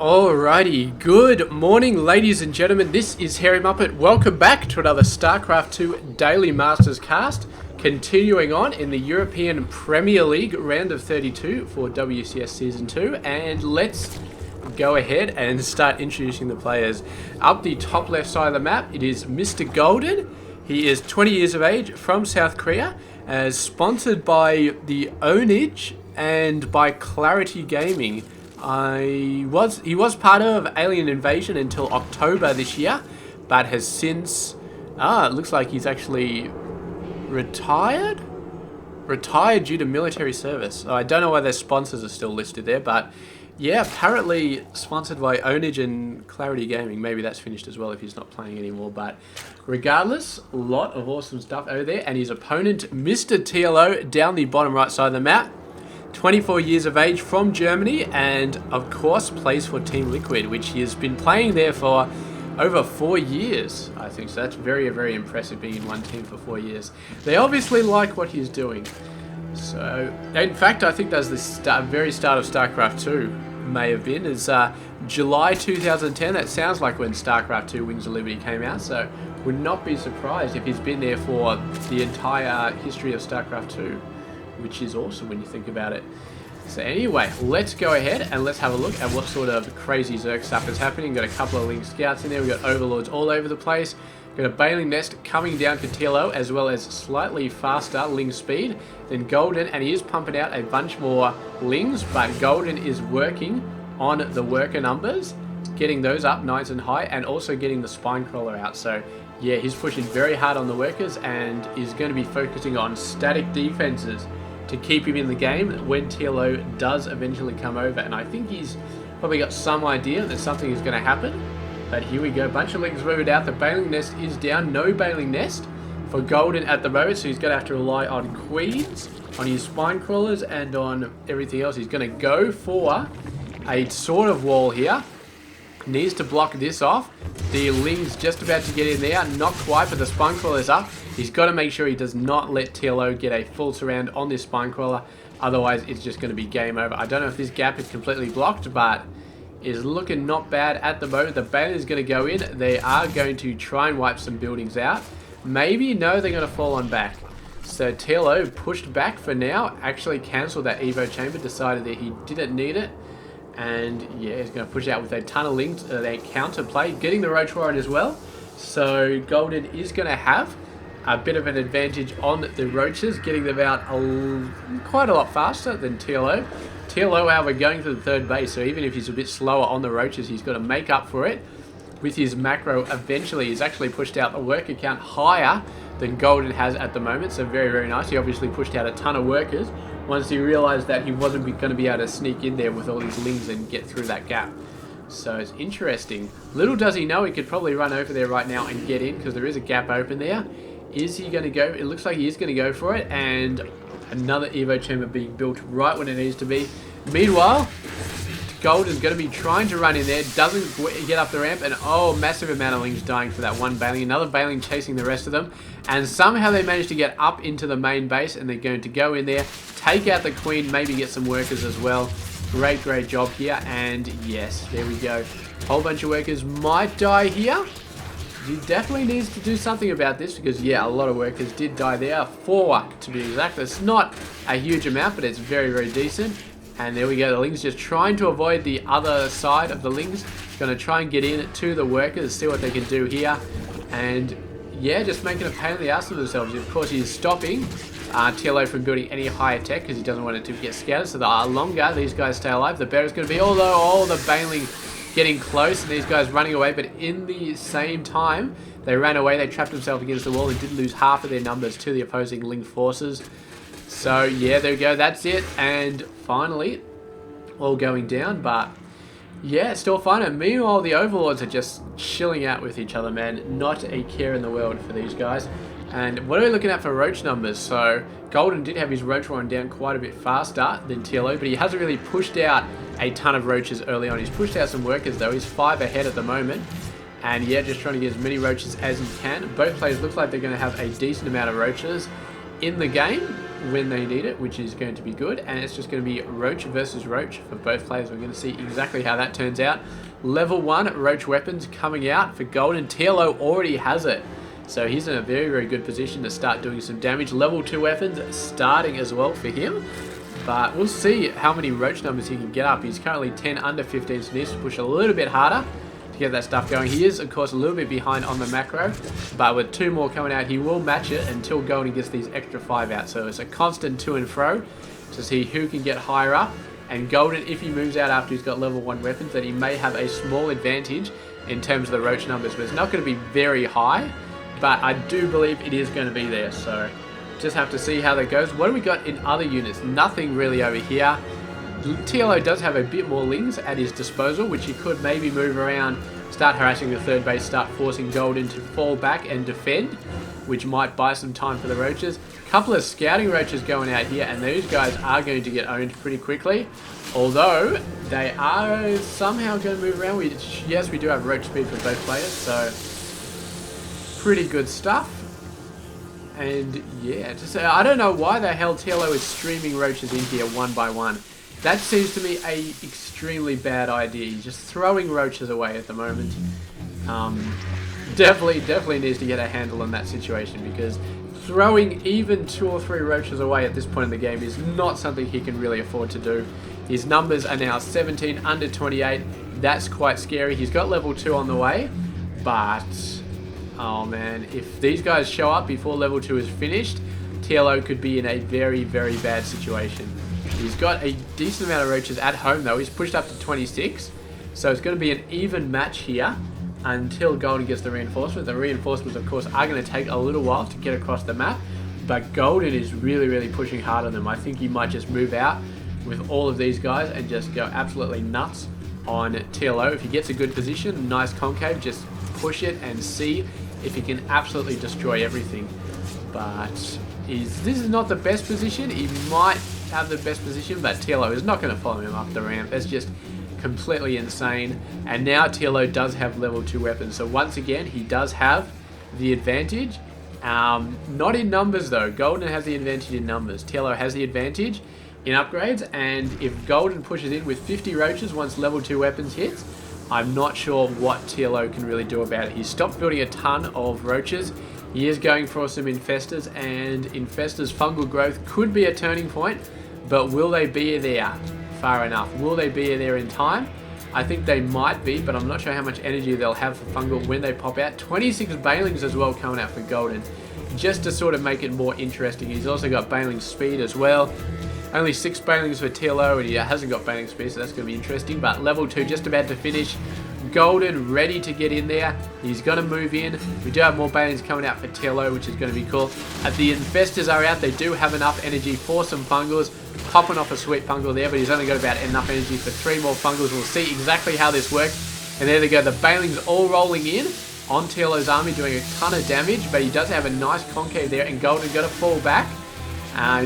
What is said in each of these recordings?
Alrighty, good morning ladies and gentlemen, this is Harry Muppet. Welcome back to another Starcraft 2 Daily Masters cast. Continuing on in the European Premier League round of 32 for WCS Season 2. And let's go ahead and start introducing the players. Up the top left side of the map, it is Mr. Golden. He is 20 years of age, from South Korea, sponsored by the Onage and by Clarity Gaming. He was part of Alien Invasion until October this year, but has since, it looks like he's actually retired due to military service. So I don't know why their sponsors are still listed there, but yeah, apparently sponsored by Onage and Clarity Gaming. Maybe that's finished as well if he's not playing anymore, but regardless, a lot of awesome stuff over there. And his opponent, Mr. TLO, down the bottom right side of the map. 24 years of age, from Germany, and of course plays for Team Liquid, which he has been playing there for over 4 years, I think. So that's very, very impressive, being in one team for 4 years. They obviously like what he's doing. So, in fact, I think that's the very start of StarCraft 2, may have been. It's July 2010. That sounds like when StarCraft 2 Wings of Liberty came out, so would not be surprised if he's been there for the entire history of StarCraft 2. Which is awesome when you think about it. So anyway, let's go ahead and let's have a look at what sort of crazy Zerg stuff is happening. Got a couple of Ling Scouts in there. We've got Overlords all over the place. Got a Baling Nest coming down for TLO, as well as slightly faster Ling speed than Golden. And he is pumping out a bunch more Lings, but Golden is working on the worker numbers, getting those up nice and high, and also getting the Spine Crawler out. So yeah, he's pushing very hard on the workers and is going to be focusing on static defenses to keep him in the game when TLO does eventually come over. And I think he's probably got some idea that something is going to happen. But here we go, bunch of Lings moved out. The Baling Nest is down. No Baling Nest for Golden at the moment, so he's going to have to rely on Queens, on his Spine Crawlers, and on everything else. He's going to go for a sort of wall here. Needs to block this off. The Ling's just about to get in there. Not quite, but the Spine Crawler is up. He's got to make sure he does not let TLO get a full surround on this Spine Crawler. Otherwise, it's just going to be game over. I don't know if this gap is completely blocked, but is looking not bad at the moment. The Baron is going to go in. They are going to try and wipe some buildings out. Maybe, no, they're going to fall on back. So TLO pushed back for now. Actually cancelled that Evo Chamber. Decided that he didn't need it. And yeah, he's going to push out with a ton of Lings. They counter play, getting the Roach Warren as well. So Golden is going to have a bit of an advantage on the Roaches, getting them out quite a lot faster than TLO. TLO, however, going to the third base, so even if he's a bit slower on the Roaches, he's got to make up for it with his macro. Eventually, he's actually pushed out the worker count higher than Golden has at the moment, so very, very nice. He obviously pushed out a ton of workers once he realized that he wasn't going to be able to sneak in there with all these Lings and get through that gap. So it's interesting. Little does he know he could probably run over there right now and get in, because there is a gap open there. Is he going to go? It looks like he is going to go for it, and another Evo Chamber being built right when it needs to be. Meanwhile, Golden's going to be trying to run in there, doesn't get up the ramp, and oh, massive amount of Lings dying for that one Baling. Another Baling chasing the rest of them, and somehow they managed to get up into the main base, and they're going to go in there, take out the Queen, maybe get some workers as well. Great, great job here, and yes, there we go. Whole bunch of workers might die here. He definitely needs to do something about this, because yeah, a lot of workers did die there. 4 to be exact. It's not a huge amount, but it's very, very decent. And there we go, the Ling's just trying to avoid the other side of the Lings. Going to try and get in to the workers, see what they can do here. And yeah, just making a pain in the ass of themselves. Of course, he's stopping TLO from building any higher tech, because he doesn't want it to get scattered. So the longer these guys stay alive, the better it's going to be. Although all the Baling getting close and these guys running away, but in the same time they ran away, they trapped themselves against the wall and did lose half of their numbers to the opposing Ling forces. So yeah, there we go, that's it. And finally, all going down, but yeah, still fun. And meanwhile, the Overlords are just chilling out with each other, man. Not a care in the world for these guys. And what are we looking at for Roach numbers? So Golden did have his Roach Warren down quite a bit faster than TLO, but he hasn't really pushed out a ton of Roaches early on. He's pushed out some workers though. He's 5 ahead at the moment. And yeah, just trying to get as many Roaches as he can. Both players look like they're going to have a decent amount of Roaches in the game. when they need it, which is going to be good. And it's just going to be Roach versus Roach for both players. We're going to see exactly how that turns out. Level 1 Roach weapons coming out for Golden. TLO already has it, so he's in a very, very good position to start doing some damage. Level 2 weapons starting as well for him. But we'll see how many Roach numbers he can get up. He's currently 10 under 15, so he needs to push a little bit harder to get that stuff going. He is, of course, a little bit behind on the macro, but with 2 more coming out, he will match it until Golden gets these extra 5 out. So it's a constant to and fro to see who can get higher up. And Golden, if he moves out after he's got level 1 weapons, then he may have a small advantage in terms of the Roach numbers, but it's not going to be very high, but I do believe it is going to be there. So just have to see how that goes. What do we got in other units? Nothing really over here. TLO does have a bit more lings at his disposal, which he could maybe move around, start harassing the third base, start forcing Golden to fall back and defend, which might buy some time for the Roaches. A couple of scouting Roaches going out here, and those guys are going to get owned pretty quickly, although they are somehow going to move around. Yes, we do have Roach speed for both players, so pretty good stuff. And yeah, just I don't know why the hell TLO is streaming Roaches in here one by one. That seems to me a extremely bad idea. He's just throwing Roaches away at the moment. Definitely needs to get a handle on that situation, because throwing even 2 or 3 Roaches away at this point in the game is not something he can really afford to do. His numbers are now 17 under 28. That's quite scary. He's got level 2 on the way, but oh man, if these guys show up before level 2 is finished, TLO could be in a very, very bad situation. He's got a decent amount of Roaches at home though. He's pushed up to 26, so it's going to be an even match here until Golden gets the reinforcement. The reinforcements, of course, are going to take a little while to get across the map, but Golden is really, really pushing hard on them. I think he might just move out with all of these guys and just go absolutely nuts on TLO. If he gets a good position, nice concave, just push it and see if he can absolutely destroy everything. But this is not the best position. He might have the best position, but TLO is not going to follow him up the ramp. That's just completely insane. And now TLO does have level 2 weapons, so once again he does have the advantage. Not in numbers though. Golden has the advantage in numbers. TLO has the advantage in upgrades, and if Golden pushes in with 50 Roaches once level 2 weapons hits, I'm not sure what TLO can really do about it. He's stopped building a ton of Roaches. He is going for some Infestors, and Infestors' fungal growth could be a turning point, but will they be there far enough? Will they be there in time? I think they might be, but I'm not sure how much energy they'll have for fungal when they pop out. 26 Banelings as well coming out for Golden, just to sort of make it more interesting. He's also got Baneling speed as well. Only 6 Banelings for TLO, and he hasn't got Baneling speed, so that's going to be interesting. But level 2 just about to finish. Golden ready to get in there. He's going to move in. We do have more Banelings coming out for TLO, which is going to be cool. The Infestors are out. They do have enough energy for some Fungals. Popping off a sweet Fungal there, but he's only got about enough energy for 3 more Fungals. We'll see exactly how this works. And there they go. The Banelings all rolling in on TLO's army, doing a ton of damage, but he does have a nice concave there, and Golden got to fall back.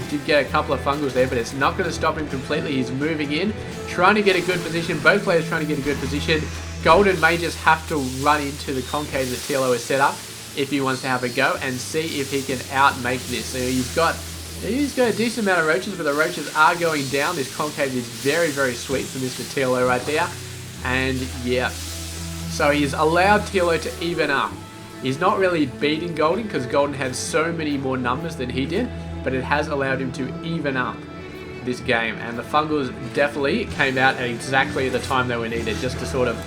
Did get a couple of Fungals there, but it's not going to stop him completely. He's moving in, trying to get a good position. Both players trying to get a good position. Golden may just have to run into the concave that TLO has set up if he wants to have a go and see if he can outmake this. So he's got a decent amount of Roaches, but the Roaches are going down. This concave is very, very sweet for Mr. TLO right there. And yeah, so he's allowed TLO to even up. He's not really beating Golden because Golden has so many more numbers than he did, but it has allowed him to even up this game. And the Fungals definitely came out at exactly the time they were needed, just to sort of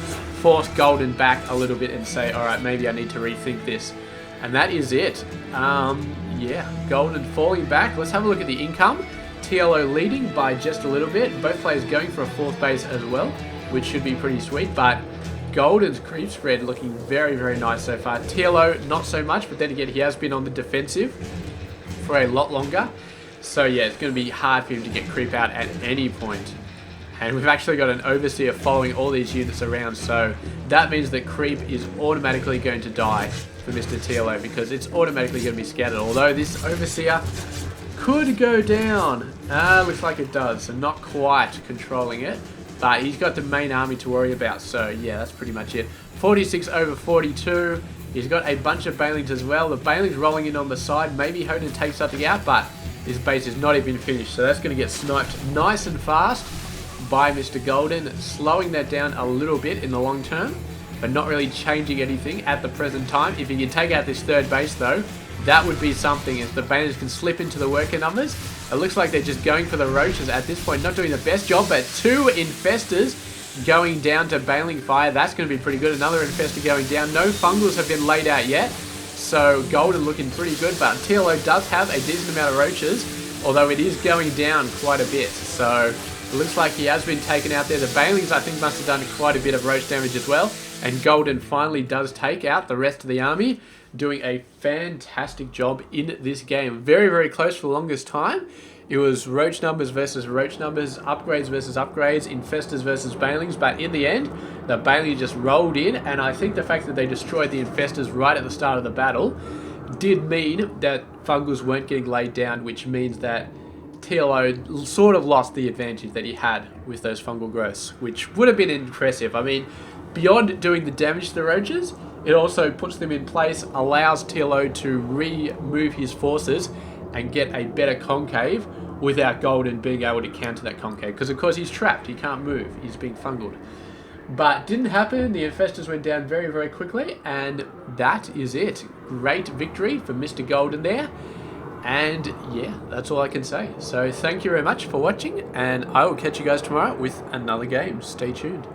force Golden back a little bit and say, alright, maybe I need to rethink this. And that is it. Yeah, Golden falling back. Let's have a look at the income. TLO leading by just a little bit. Both players going for a 4th base as well, which should be pretty sweet. But Golden's creep spread looking very, very nice so far. TLO not so much, but then again, he has been on the defensive for a lot longer. So yeah, it's going to be hard for him to get creep out at any point. And we've actually got an Overseer following all these units around, so that means that creep is automatically going to die for Mr. TLO, because it's automatically going to be scattered. Although this Overseer could go down. Looks like it does, so not quite controlling it. But he's got the main army to worry about, so yeah, that's pretty much it. 46 over 42. He's got a bunch of Banelings as well. The Banelings rolling in on the side, maybe hoping to take something out, but This base is not even finished, so that's going to get sniped nice and fast by Mr. Golden, slowing that down a little bit in the long term, but not really changing anything at the present time. If he can take out this third base though, that would be something if the Baners can slip into the worker numbers. It looks like they're just going for the roaches at this point, not doing the best job, but 2 infestors going down to Baling Fire. That's going to be pretty good. Another infestor going down. No fungals have been laid out yet, so Golden looking pretty good, but TLO does have a decent amount of roaches, although it is going down quite a bit. So it looks like he has been taken out there. The Balings, I think, must have done quite a bit of roach damage as well, and Golden finally does take out the rest of the army, doing a fantastic job in this game. Very, very close for the longest time. It was roach numbers versus roach numbers, upgrades versus upgrades, infestors versus Balings, but in the end, the Bailey just rolled in, and I think the fact that they destroyed the infestors right at the start of the battle did mean that fungals weren't getting laid down, which means that TLO sort of lost the advantage that he had with those fungal growths, which would have been impressive. I mean, beyond doing the damage to the roaches, it also puts them in place, allows TLO to remove his forces and get a better concave without Golden being able to counter that concave. Because of course he's trapped, he can't move, he's being fungled. But didn't happen, the infestors went down very, very quickly, and that is it. Great victory for Mr. Golden there. And yeah, that's all I can say. So thank you very much for watching, and I will catch you guys tomorrow with another game. Stay tuned.